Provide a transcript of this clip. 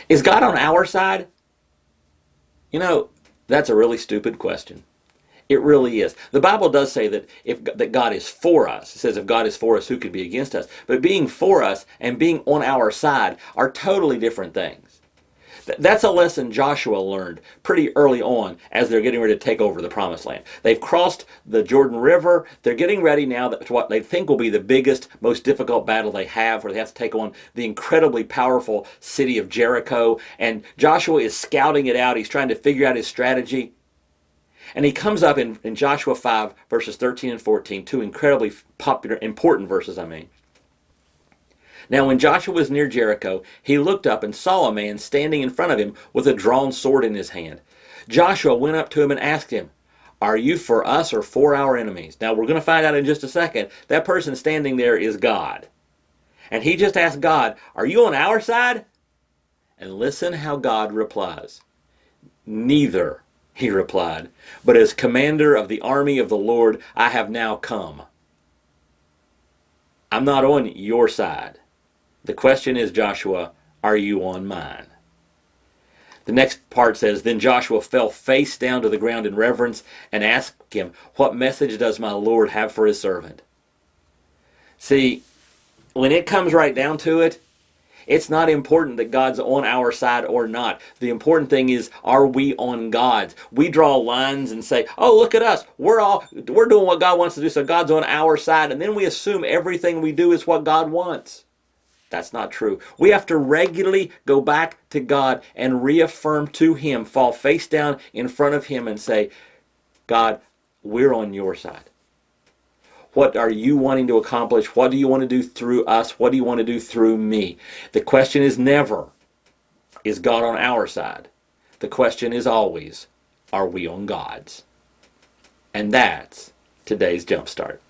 Is God on our side? You know, that's a really stupid question. It really is. The Bible does say that God is for us. It says if God is for us, who could be against us? But being for us and being on our side are totally different things. That's a lesson Joshua learned pretty early on as they're getting ready to take over the promised land. They've crossed the Jordan River. They're getting ready now to what they think will be the biggest, most difficult battle they have, where they have to take on the incredibly powerful city of Jericho. And Joshua is scouting it out. He's trying to figure out his strategy. And he comes up in Joshua 5, verses 13 and 14, two incredibly popular, important verses, I mean. Now, when Joshua was near Jericho, he looked up and saw a man standing in front of him with a drawn sword in his hand. Joshua went up to him and asked him, "Are you for us or for our enemies?" Now, we're going to find out in just a second. That person standing there is God. And he just asked God, "Are you on our side?" And listen how God replies. "Neither," he replied, "but as commander of the army of the Lord, I have now come." I'm not on your side. The question is, Joshua, are you on mine? The next part says, Then Joshua fell face down to the ground in reverence and asked him, "What message does my Lord have for his servant?" See, when it comes right down to it, it's not important that God's on our side or not. The important thing is, are we on God's? We draw lines and say, "Oh, look at us. We're doing what God wants to do, so God's on our side." And then we assume everything we do is what God wants. That's not true. We have to regularly go back to God and reaffirm to Him, fall face down in front of Him and say, "God, we're on your side. What are you wanting to accomplish? What do you want to do through us? What do you want to do through me?" The question is never, is God on our side? The question is always, are we on God's? And that's today's Jumpstart.